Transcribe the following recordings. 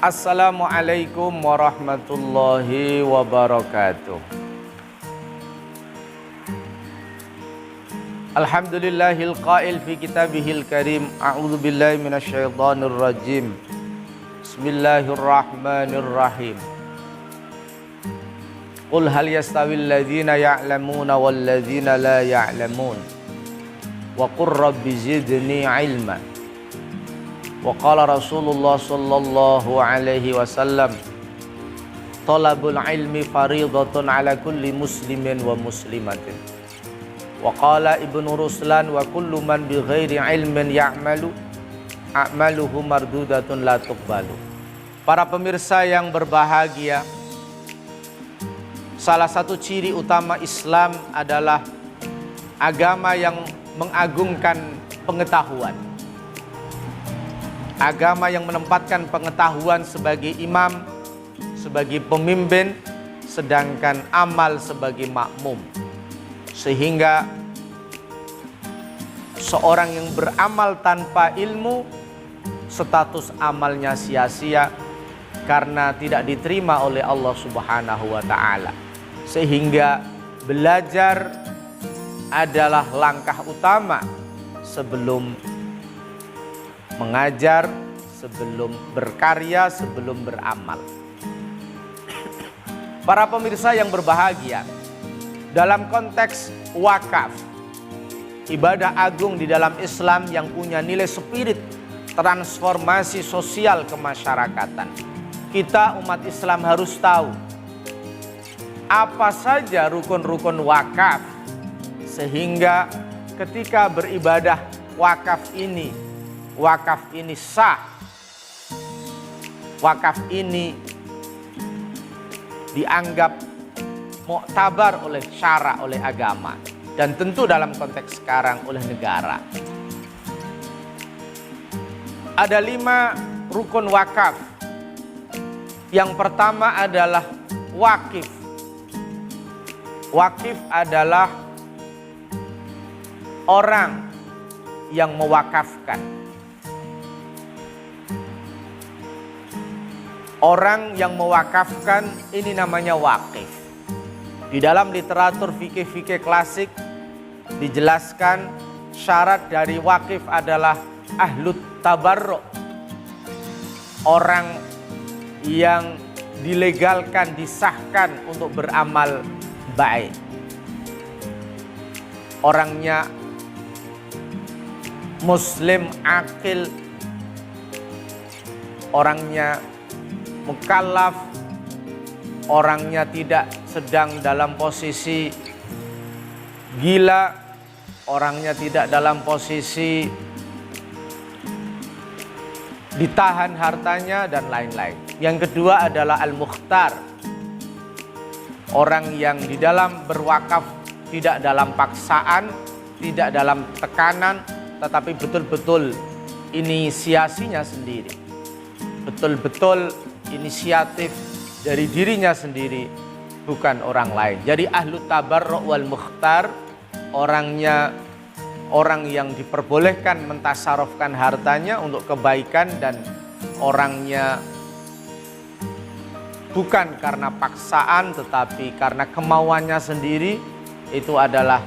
Assalamualaikum warahmatullahi wabarakatuh. Alhamdulillahil qail fi kitabihil karim. A'udzu billahi minasyaitonir rajim. Bismillahirrahmanirrahim. Qul hal yastawil ladzina ya'lamuna wal ladzina la ya'lamun. Wa qur rabbi zidni ilma. Wa qala Rasulullah sallallahu alaihi wasallam, talabul ilmi faridatun ala kulli muslimin wa muslimatin. Wa qala Ibnu Ruslan, wa kullu man bi ghairi ilmin ya'malu a'maluhu mardudatun la tuqbalu. Para pemirsa yang berbahagia, salah satu ciri utama Islam adalah agama yang mengagungkan pengetahuan. Agama yang menempatkan pengetahuan sebagai imam, sebagai pemimpin, sedangkan amal sebagai makmum. Sehingga seorang yang beramal tanpa ilmu, status amalnya sia-sia karena tidak diterima oleh Allah Subhanahu wa ta'ala. Sehingga belajar adalah langkah utama sebelum mengajar, sebelum berkarya, sebelum beramal. Para pemirsa yang berbahagia, dalam konteks wakaf, ibadah agung di dalam Islam yang punya nilai spirit transformasi sosial kemasyarakatan, kita umat Islam harus tahu apa saja rukun-rukun wakaf, sehingga ketika beribadah wakaf ini sah, wakaf ini dianggap muktabar oleh syara, oleh agama, dan tentu dalam konteks sekarang oleh negara. Ada 5 rukun wakaf. Yang pertama adalah wakif. Wakif adalah orang yang mewakafkan. Orang yang mewakafkan ini namanya wakif. Di dalam literatur fikih-fikih klasik dijelaskan syarat dari wakif adalah ahlut tabarruk. Orang yang dilegalkan, disahkan untuk beramal baik. Orangnya muslim akil, orangnya mukallaf, orangnya tidak sedang dalam posisi gila, orangnya tidak dalam posisi ditahan hartanya, dan lain-lain. Yang kedua adalah al-mukhtar, orang yang di dalam berwakaf tidak dalam paksaan, tidak dalam tekanan, tetapi betul-betul inisiasinya sendiri, betul-betul inisiatif dari dirinya sendiri, bukan orang lain. Jadi ahlu tabarruk wal mukhtar, orang yang diperbolehkan mentasarufkan hartanya untuk kebaikan, dan orangnya bukan karena paksaan tetapi karena kemauannya sendiri. Itu adalah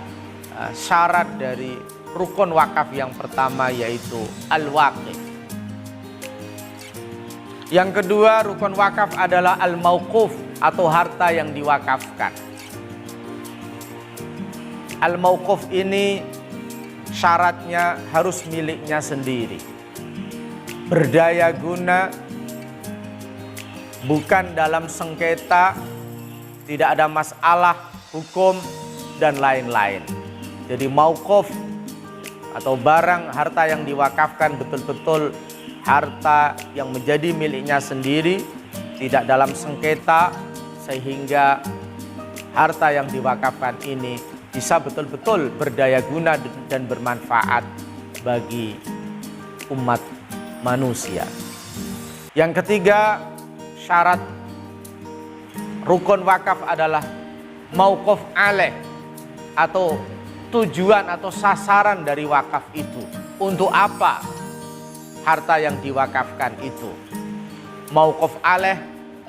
syarat dari rukun wakaf yang pertama, yaitu al-waqif. Yang kedua rukun wakaf adalah al-mauquf, atau harta yang diwakafkan. Al-mauquf ini syaratnya harus miliknya sendiri, berdaya guna, bukan dalam sengketa, tidak ada masalah hukum dan lain-lain. Jadi mauquf atau barang harta yang diwakafkan betul-betul harta yang menjadi miliknya sendiri, tidak dalam sengketa, sehingga harta yang diwakafkan ini bisa betul-betul berdaya guna dan bermanfaat bagi umat manusia. Yang ketiga, syarat rukun wakaf adalah mauquf alaih, atau tujuan atau sasaran dari wakaf itu. Untuk apa harta yang diwakafkan itu? Mauquf alaih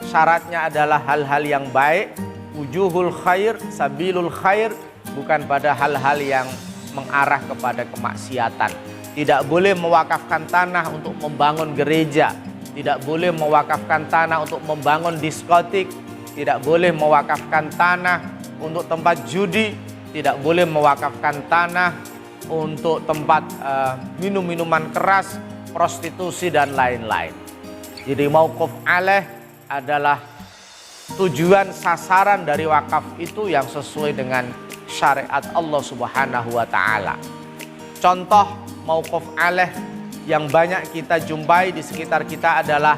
syaratnya adalah hal-hal yang baik, wujuhul khair, sabilul khair, bukan pada hal-hal yang mengarah kepada kemaksiatan. Tidak boleh mewakafkan tanah untuk membangun gereja, tidak boleh mewakafkan tanah untuk membangun diskotik, tidak boleh mewakafkan tanah untuk tempat judi, tidak boleh mewakafkan tanah untuk tempat minum-minuman keras, prostitusi dan lain-lain. Jadi mauquf alaih adalah tujuan sasaran dari wakaf itu yang sesuai dengan syariat Allah Subhanahu wa taala. Contoh mauquf alaih yang banyak kita jumpai di sekitar kita adalah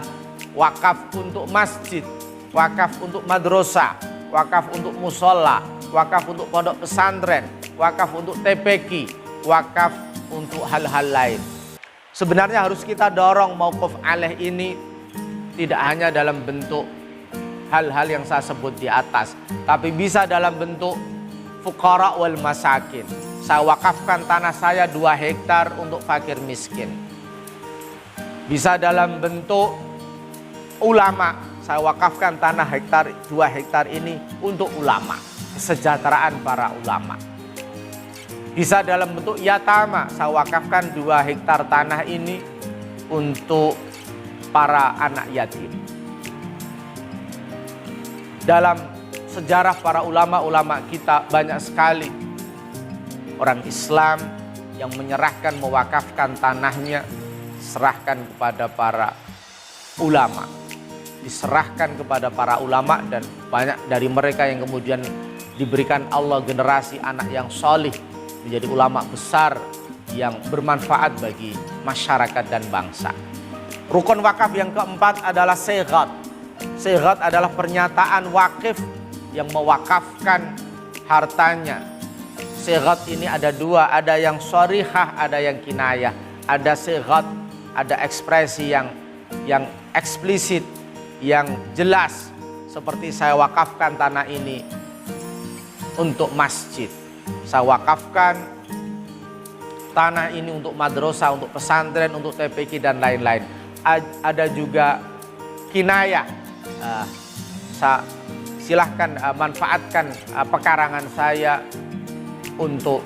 wakaf untuk masjid, wakaf untuk madrasah, wakaf untuk musola, wakaf untuk pondok pesantren, wakaf untuk TPQ, wakaf untuk hal-hal lain. Sebenarnya harus kita dorong mauquf alaih ini tidak hanya dalam bentuk hal-hal yang saya sebut di atas, tapi bisa dalam bentuk fuqara wal masakin. Saya wakafkan tanah saya 2 hektar untuk fakir miskin. Bisa dalam bentuk ulama, saya wakafkan tanah 2 hektar ini untuk ulama, kesejahteraan para ulama. Bisa dalam bentuk yatama, saya wakafkan 2 hektar tanah ini untuk para anak yatim. Dalam sejarah para ulama-ulama kita banyak sekali orang Islam yang menyerahkan, mewakafkan tanahnya, serahkan kepada para ulama, diserahkan kepada para ulama, dan banyak dari mereka yang kemudian diberikan Allah generasi anak yang solih, menjadi ulama besar yang bermanfaat bagi masyarakat dan bangsa. Rukun wakaf yang keempat adalah sighat. Sighat adalah pernyataan wakif yang mewakafkan hartanya. Sighat ini ada 2, ada yang sharihah, ada yang kinayah. Ada sighat, ada ekspresi yang eksplisit, yang jelas, seperti saya wakafkan tanah ini untuk masjid, saya wakafkan tanah ini untuk madrasah, untuk pesantren, untuk TPQ dan lain-lain. Ada juga kinayah, silahkan manfaatkan pekarangan saya untuk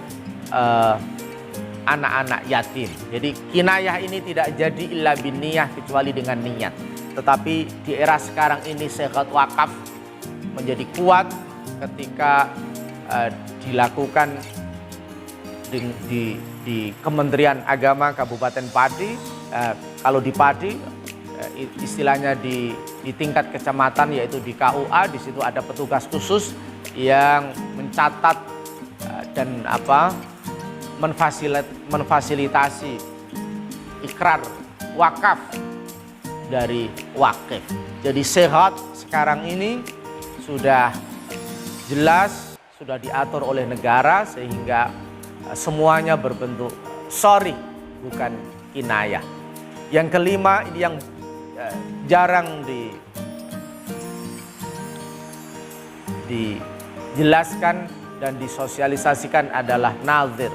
anak-anak yatim. Jadi kinayah ini tidak jadi illa binniyah, kecuali dengan niat. Tetapi di era sekarang ini sighat wakaf menjadi kuat ketika dilakukan di Kementerian Agama Kabupaten Pati. Kalau di Pati istilahnya di tingkat kecamatan, yaitu di KUA, di situ ada petugas khusus yang mencatat dan memfasilitasi ikrar wakaf dari wakif. Jadi sighat sekarang ini sudah jelas, sudah diatur oleh negara sehingga semuanya berbentuk sharih, bukan kinayah. Yang kelima, ini yang jarang dijelaskan dan disosialisasikan adalah nazir,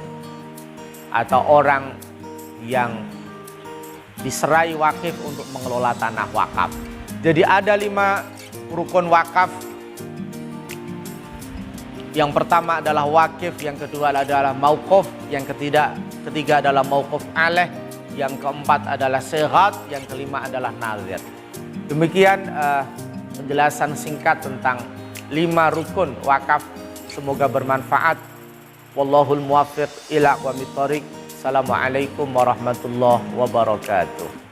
atau orang yang diserai wakif untuk mengelola tanah wakaf. Jadi ada 5 rukun wakaf. Yang pertama adalah wakif, yang kedua adalah mauquf, yang ketiga adalah mauquf alaih, yang keempat adalah sighat, yang kelima adalah nazir. Demikian penjelasan singkat tentang 5 rukun wakaf. Semoga bermanfaat. Wallahul muwaffiq ila aqwamit thoriq. Assalamualaikum warahmatullahi wabarakatuh.